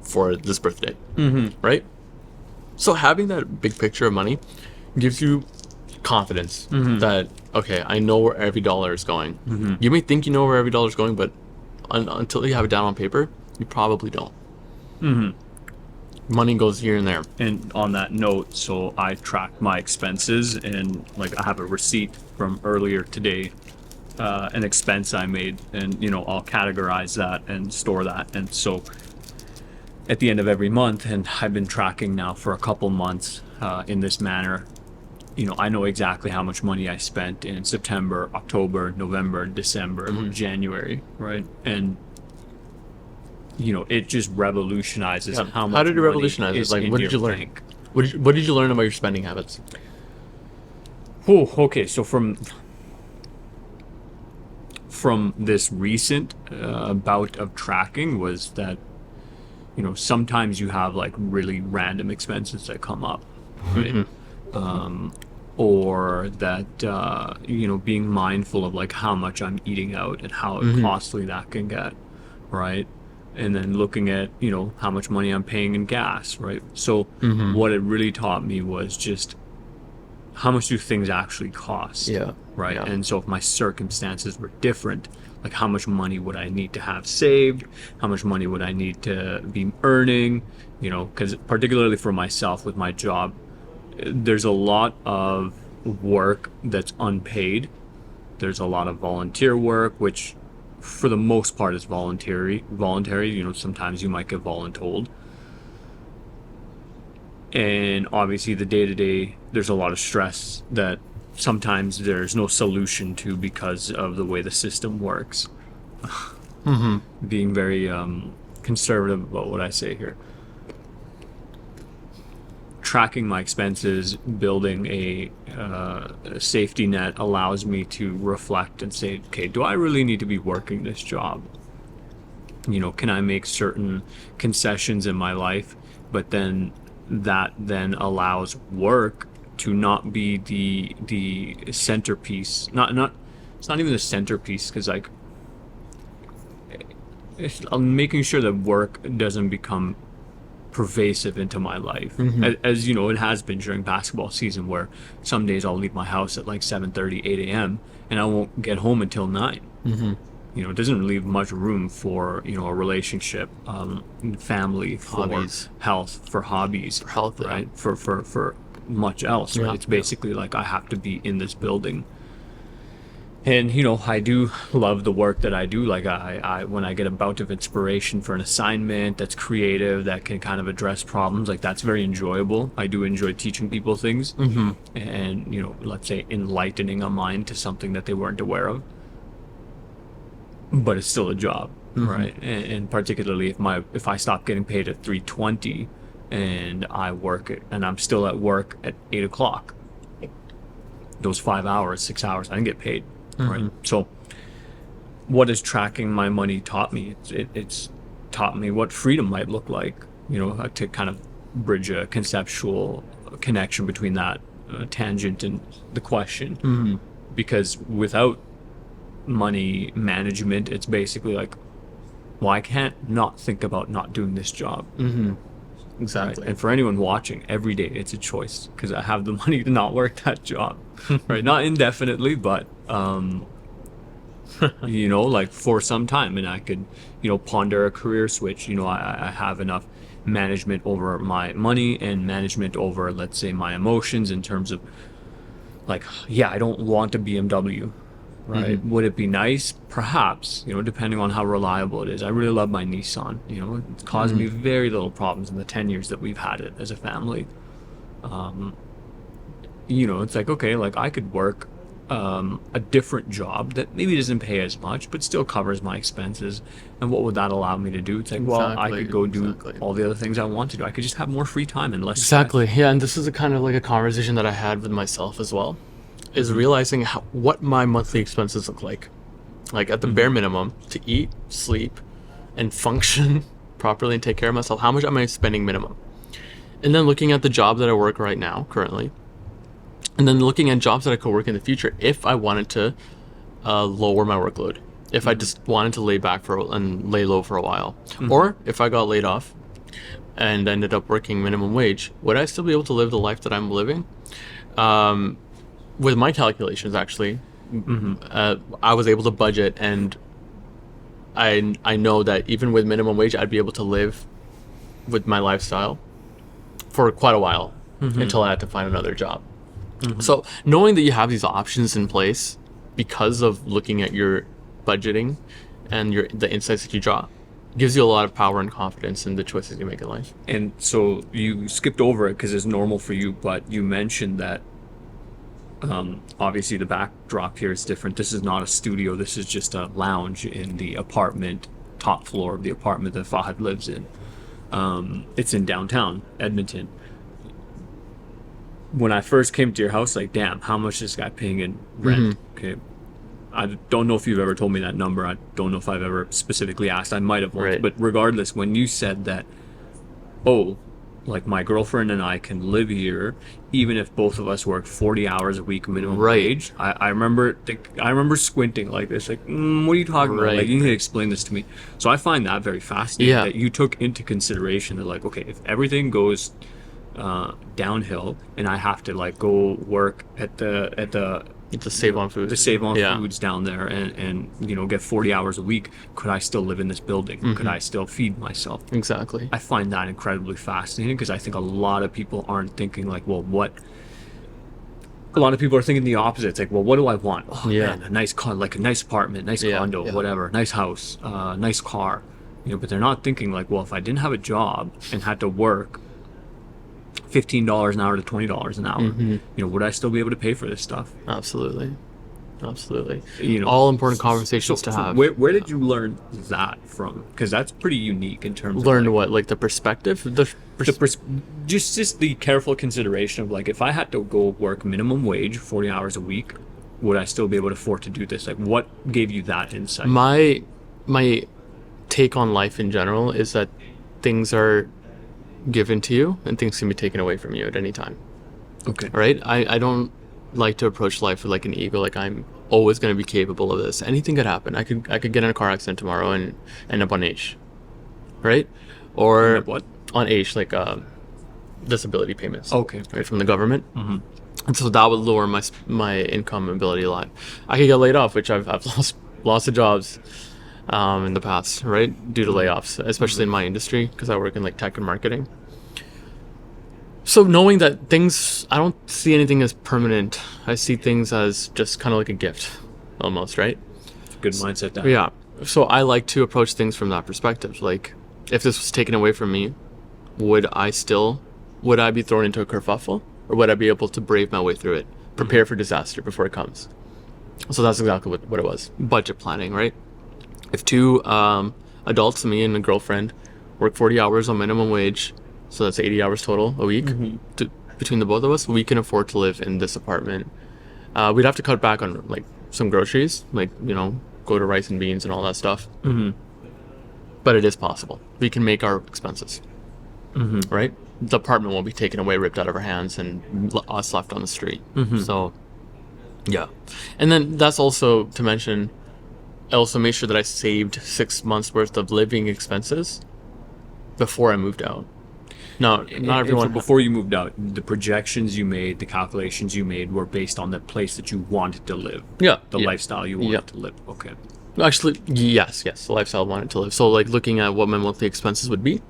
S2: for this birthday, right? So having that big picture of money gives you confidence that, okay, I know where every dollar is going. You may think you know where every dollar is going, but until you have it down on paper, you probably don't. Money goes here and there.
S1: And on that note, so I tracked my expenses, and like I have a receipt from earlier today, an expense I made, and I'll categorize that and store that. And so at the end of every month, and I've been tracking now for a couple months in this manner, I know exactly how much money I spent in September, October, November, December, January, right? And it just revolutionizes how much.
S2: How did it
S1: money
S2: revolutionize it?
S1: is
S2: Like,
S1: in
S2: what did
S1: your
S2: you learn?
S1: bank.
S2: What did you learn about your spending habits?
S1: Oh, okay. So from this recent bout of tracking was that sometimes you have like really random expenses that come up, right? Or that being mindful of like how much I'm eating out and how costly that can get, right? and then looking at, you know, how much money I'm paying in gas, right? So what it really taught me was just how much do things actually cost?
S2: Yeah.
S1: Right.
S2: Yeah.
S1: And so if my circumstances were different, like how much money would I need to have saved? How much money would I need to be earning? You know, because particularly for myself with my job, there's a lot of work that's unpaid. There's a lot of volunteer work, which for the most part is voluntary. You know, sometimes you might get voluntold. And obviously the day-to-day, there's a lot of stress that sometimes there's no solution to because of the way the system works. Being very conservative about what I say here. Tracking my expenses, building a safety net allows me to reflect and say, okay, do I really need to be working this job? You know, can I make certain concessions in my life? But then that then allows work to not be the centerpiece. Not it's not even the centerpiece, because like I'm making sure that work doesn't become pervasive into my life. As you know, it has been during basketball season, where some days I'll leave my house at like 7:30, 8 a.m. and I won't get home until 9. You know, it doesn't leave much room for, you know, a relationship, family, for
S2: Hobbies.
S1: health, for hobbies,
S2: For health, yeah.
S1: right? For much else, right?
S2: Yeah,
S1: It's basically like I have to be in this building. And, you know, I do love the work that I do. Like I when I get a bout of inspiration for an assignment that's creative, that can kind of address problems, like that's very enjoyable. I do enjoy teaching people things and, you know, let's say enlightening a mind to something that they weren't aware of. But it's still a job, right? And particularly if I stop getting paid at 3:20 and I work it and I'm still at work at 8 o'clock, those 5 hours, 6 hours, I didn't get paid, right? So what has tracking my money taught me? It's taught me what freedom might look like, you know, to kind of bridge a conceptual connection between that tangent and the question. Because without money management, it's basically like, well, I can't not think about not doing this job.
S2: Exactly.
S1: Right? And for anyone watching, every day it's a choice, because I have the money to not work that job, right? Not indefinitely, but you know, like for some time, and I could, you know, ponder a career switch. You know, I have enough management over my money and management over, let's say, my emotions, in terms of like, yeah, I don't want a BMW. Right. Would it be nice? Perhaps, you know, depending on how reliable it is. I really love my Nissan. You know, it's caused me very little problems in the 10 years that we've had it as a family. You know, it's like, okay, like I could work a different job that maybe doesn't pay as much, but still covers my expenses. And what would that allow me to do? It's like, well, I could go do all the other things I want to do. I could just have more free time and less stress.
S2: Yeah, and this is a kind of like a conversation that I had with myself as well, is realizing what my monthly expenses look like at the bare minimum, to eat, sleep, and function properly and take care of myself. How much am I spending minimum? And then looking at the job that I work right now currently, and then looking at jobs that I could work in the future if I wanted to lower my workload, if I just wanted to lay low for a while, or if I got laid off and ended up working minimum wage, would I still be able to live the life that I'm living? With my calculations, actually, I was able to budget, and I know that even with minimum wage, I'd be able to live with my lifestyle for quite a while until I had to find another job. So knowing that you have these options in place because of looking at your budgeting and the insights that you draw gives you a lot of power and confidence in the choices you make in life.
S1: And so you skipped over it because it's normal for you, but you mentioned that obviously the backdrop here is different. This is not a studio. This is just a lounge in the apartment, top floor of the apartment that Fahad lives in. It's in downtown Edmonton. When I first came to your house, like, damn, how much is this guy paying in rent? Okay, I don't know if you've ever told me that number. I don't know if I've ever specifically asked. I might have once,
S2: Right.
S1: but regardless, when you said that, oh, like my girlfriend and I can live here even if both of us work 40 hours a week minimum
S2: Right.
S1: wage. I remember squinting like this, like, what are you talking about?
S2: Right.
S1: Like, you need to explain this to me. So I find that very fascinating
S2: Yeah.
S1: that you took into consideration that, like, okay, if everything goes downhill and I have to like go work at the
S2: To save on food.
S1: to save on
S2: Yeah.
S1: foods down there and get 40 hours a week, could I still live in this building? Could I still feed myself?
S2: Exactly.
S1: I find that incredibly fascinating because I think a lot of people aren't thinking like, well, what? A lot of people are thinking the opposite. It's like, well, what do I want? Oh
S2: Yeah.
S1: man, a nice like a nice apartment, nice
S2: Yeah,
S1: condo,
S2: yeah.
S1: whatever, nice house, nice car. But they're not thinking like, well, if I didn't have a job and had to work $15 an hour to $20 an hour, would I still be able to pay for this stuff?
S2: Absolutely. Absolutely.
S1: You know,
S2: All important conversations to have.
S1: Where did you learn that from? Because that's pretty unique in terms
S2: Learn
S1: of like,
S2: what? Like the perspective?
S1: just the careful consideration of like, if I had to go work minimum wage 40 hours a week, would I still be able to afford to do this? Like, what gave you that insight?
S2: My take on life in general is that things are given to you and things can be taken away from you at any time.
S1: Okay.
S2: Right? I don't like to approach life with like an ego, like I'm always going to be capable of this. Anything could happen. I could get in a car accident tomorrow and end up on H, right? Or
S1: End up what?
S2: on H, like disability payments.
S1: Okay.
S2: Right, from the government. And so that would lower my income ability a lot. I could get laid off, which I've lost lots of jobs in the past, right, due to layoffs, especially in my industry because I work in like tech and marketing. So knowing that things, I don't see anything as permanent. I see things as just kind of like a gift, almost, right?
S1: It's a good mindset to have.
S2: Yeah. So I like to approach things from that perspective. Like, if this was taken away from me, would I be thrown into a kerfuffle, or would I be able to brave my way through it, prepare for disaster before it comes? So that's exactly what it was. Budget planning, right? If two adults, me and a girlfriend, work 40 hours on minimum wage, so that's 80 hours total a week between the both of us, we can afford to live in this apartment. We'd have to cut back on like some groceries, like, go to rice and beans and all that stuff. But it is possible. We can make our expenses, right? The apartment won't be taken away, ripped out of our hands, and us left on the street. So, yeah. And then that's also to mention, I also made sure that I saved 6 months worth of living expenses before I moved out. No, not everyone.
S1: So before you moved out, the projections you made, the calculations you made were based on the place that you wanted to live.
S2: Yeah.
S1: The
S2: yeah.
S1: lifestyle you wanted
S2: Yeah.
S1: to live. Okay.
S2: Actually, yes, the lifestyle I wanted to live. So, like, looking at what my monthly expenses would be,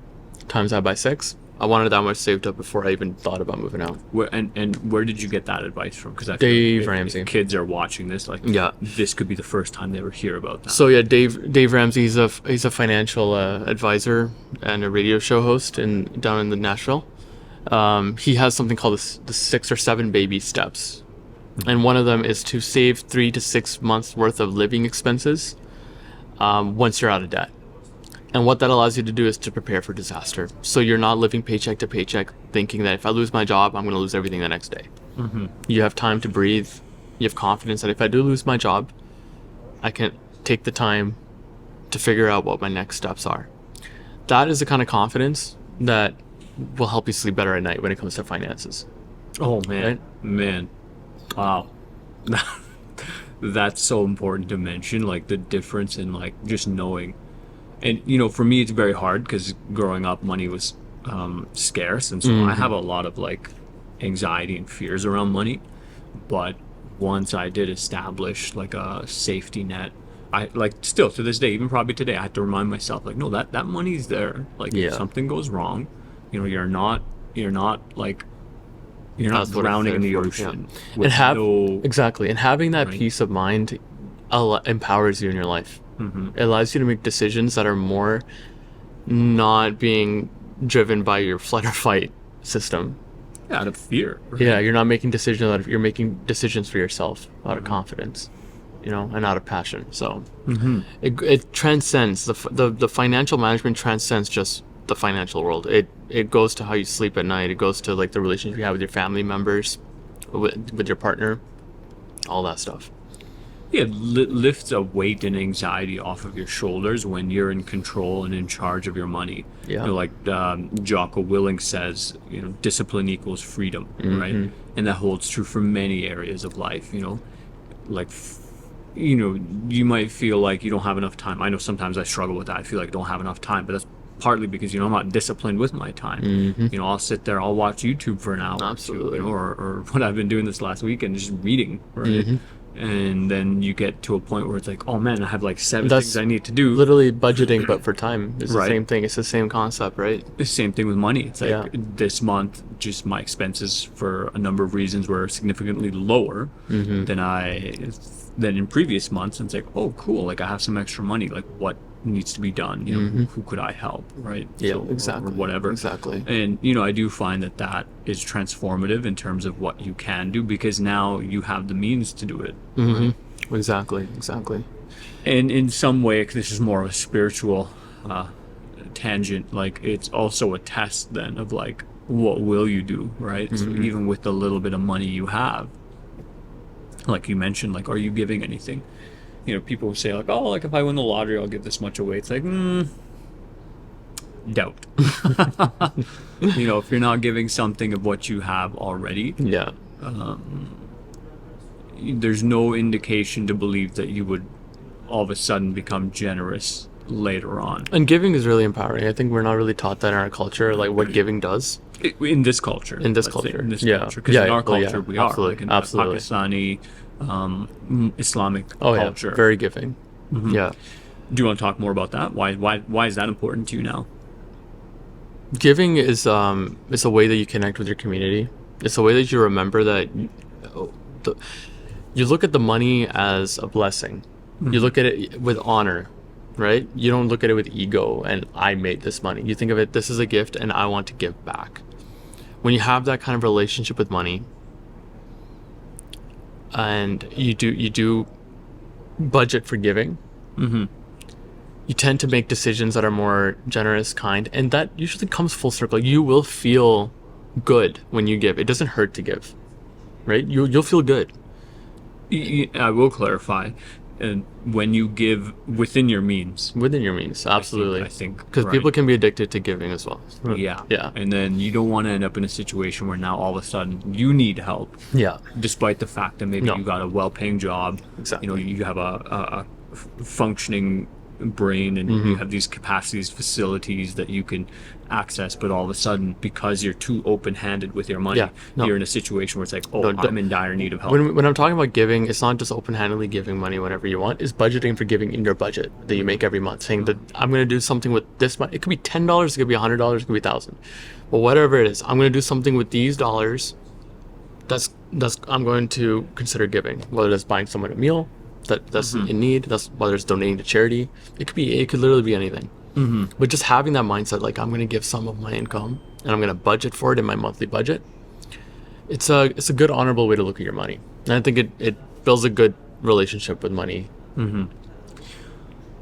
S2: times that by 6, I wanted that much saved up before I even thought about moving out.
S1: Where did you get that advice from? Because I feel
S2: Dave
S1: if
S2: Ramsey.
S1: kids are watching this, like,
S2: Yeah.
S1: this could be the first time they ever hear about that.
S2: So yeah, Dave Ramsey, he's a financial advisor and a radio show host down in the Nashville. He has something called the 6 or 7 baby steps, and one of them is to save 3 to 6 months worth of living expenses once you're out of debt. And what that allows you to do is to prepare for disaster. So you're not living paycheck to paycheck thinking that if I lose my job, I'm going to lose everything the next day. You have time to breathe. You have confidence that if I do lose my job, I can take the time to figure out what my next steps are. That is the kind of confidence that will help you sleep better at night when it comes to finances.
S1: Oh man,
S2: Right?
S1: man, wow, that's so important to mention. Like the difference in like just knowing, and for me it's very hard because growing up money was scarce, and so I have a lot of like anxiety and fears around money. But once I did establish like a safety net, I like still to this day, even probably today, I have to remind myself like, no, that money's there. Like
S2: Yeah.
S1: if something goes wrong, you're not
S2: That's what it's
S1: drowning in the
S2: there for,
S1: ocean.
S2: yeah. And have
S1: no,
S2: exactly, and having that
S1: Right.
S2: peace of mind empowers you in your life. It allows you to make decisions that are more not being driven by your flight or fight system.
S1: out of fear. Right?
S2: Yeah, you're not making decisions out of, you're making decisions for yourself out of confidence, and out of passion. So it transcends the financial management transcends just the financial world. It goes to how you sleep at night. It goes to like the relationship you have with your family members, with your partner, all that stuff.
S1: Yeah, lifts a weight and anxiety off of your shoulders when you're in control and in charge of your money.
S2: Yeah.
S1: Like Jocko Willink says, discipline equals freedom, right? And that holds true for many areas of life. Like, you might feel like you don't have enough time. I know sometimes I struggle with that. I feel like I don't have enough time, but that's partly because I'm not disciplined with my time. I'll sit there, I'll watch YouTube for an hour,
S2: Absolutely.
S1: or what I've been doing this last weekend, just reading, right? And then you get to a point where it's like, oh man, I have like seven
S2: That's
S1: things I need to do.
S2: Literally budgeting, but for time. It's the
S1: Right.
S2: same thing. It's the same concept, right?
S1: The same thing with money. It's like
S2: Yeah.
S1: this month, just my expenses for a number of reasons were significantly lower than in previous months. And it's like, oh, cool. Like I have some extra money. Like what needs to be done? Who could I help? Right.
S2: Yeah,
S1: Or
S2: exactly.
S1: whatever.
S2: Exactly.
S1: And I do find that is transformative in terms of what you can do, because now you have the means to do it.
S2: Exactly.
S1: And in some way, this is more of a spiritual tangent. Like it's also a test then of like, what will you do, right? So even with the little bit of money you have, like you mentioned, like, are you giving anything? People say like, oh, like if I win the lottery, I'll give this much away. It's like, doubt. If you're not giving something of what you have already,
S2: Yeah.
S1: there's no indication to believe that you would all of a sudden become generous later on.
S2: And giving is really empowering. I think we're not really taught that in our culture, like what giving does.
S1: In this culture.
S2: In this
S1: let's say,
S2: culture.
S1: In this
S2: Yeah.
S1: culture. Because
S2: Yeah,
S1: in our
S2: well, yeah.
S1: culture, we are.
S2: Absolutely.
S1: Like in
S2: Absolutely.
S1: Pakistani, Islamic
S2: Oh
S1: culture.
S2: yeah, very giving. Yeah.
S1: Do you want to talk more about that? Why is that important to you now?
S2: Giving is a way that you connect with your community. It's a way that you remember that you look at the money as a blessing. You look at it with honor, right? You don't look at it with ego and I made this money. You think of it, this is a gift and I want to give back. When you have that kind of relationship with money, and you do budget for giving, you tend to make decisions that are more generous, kind, and that usually comes full circle. You will feel good when you give. It doesn't hurt to give, right? You'll feel good.
S1: I will clarify. And when you give within your means.
S2: Within your means, absolutely.
S1: I think
S2: because
S1: right.
S2: people can be addicted to giving as well.
S1: Yeah.
S2: Yeah.
S1: And then you don't want to end up in a situation where now all of a sudden you need help,
S2: Yeah.
S1: despite the fact that maybe
S2: No.
S1: you got a well-paying job.
S2: Exactly.
S1: You have a functioning brain, and you have these capacities, facilities that you can access, but all of a sudden, because you're too open-handed with your money,
S2: Yeah, no.
S1: you're in a situation where it's like, oh,
S2: No,
S1: I'm in dire need of help.
S2: When I'm talking about giving, it's not just open-handedly giving money whenever you want. It's budgeting for giving in your budget that you make every month, saying that I'm going to do something with this money. It could be $10, it could be $100, it could be $1,000. But whatever it is, I'm going to do something with these dollars. That's I'm going to consider giving, whether it's buying someone a meal that's in need, that's whether it's donating to charity. It could literally be anything. But just having that mindset, like I'm going to give some of my income and I'm going to budget for it in my monthly budget. It's a good, honorable way to look at your money, and I think it builds a good relationship with money.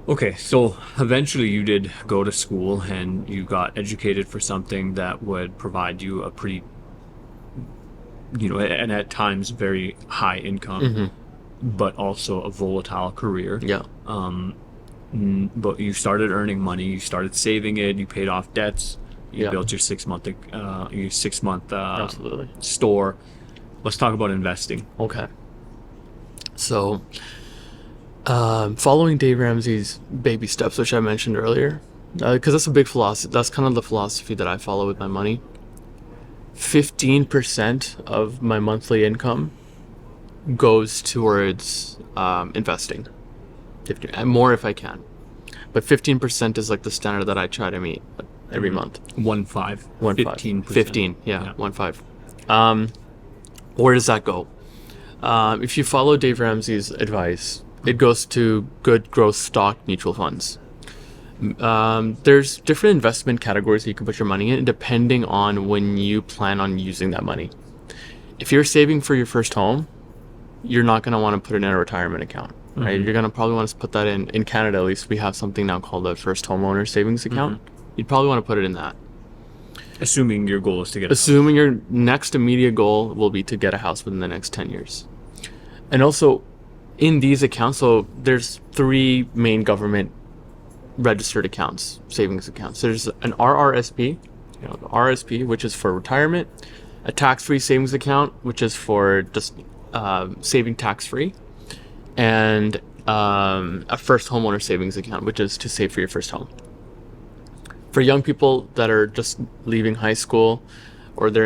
S1: Okay, so eventually you did go to school and you got educated for something that would provide you a pretty, and at times very high income, but also a volatile career.
S2: Yeah.
S1: But you started earning money, you started saving it, you paid off debts, you
S2: Yeah.
S1: built your 6 month
S2: Absolutely.
S1: store. Let's talk about investing.
S2: Okay. So, following Dave Ramsey's baby steps, which I mentioned earlier, because that's a big philosophy. That's kind of the philosophy that I follow with my money. 15% of my monthly income goes towards investing. More if I can, but 15% is like the standard that I try to meet every month.
S1: 1.5.
S2: 15%. 15, yeah. 1.5. Where does that go? If you follow Dave Ramsey's advice, it goes to good growth stock mutual funds. There's different investment categories that you can put your money in depending on when you plan on using that money. If you're saving for your first home, you're not going to want to put it in a retirement account, right? You're going to probably want to put that in Canada, at least we have something now called a first homeowner savings account. You'd probably want to put it in that.
S1: Assuming your goal is to get
S2: Assuming your next immediate goal will be to get a house within the next 10 years. And also, in these accounts, so there's three main government registered accounts, savings accounts. There's an RRSP, the RSP, which is for retirement, a tax-free savings account, which is for just saving tax-free, and a first homeowner savings account, which is to save for your first home. For young people that are just leaving high school or they're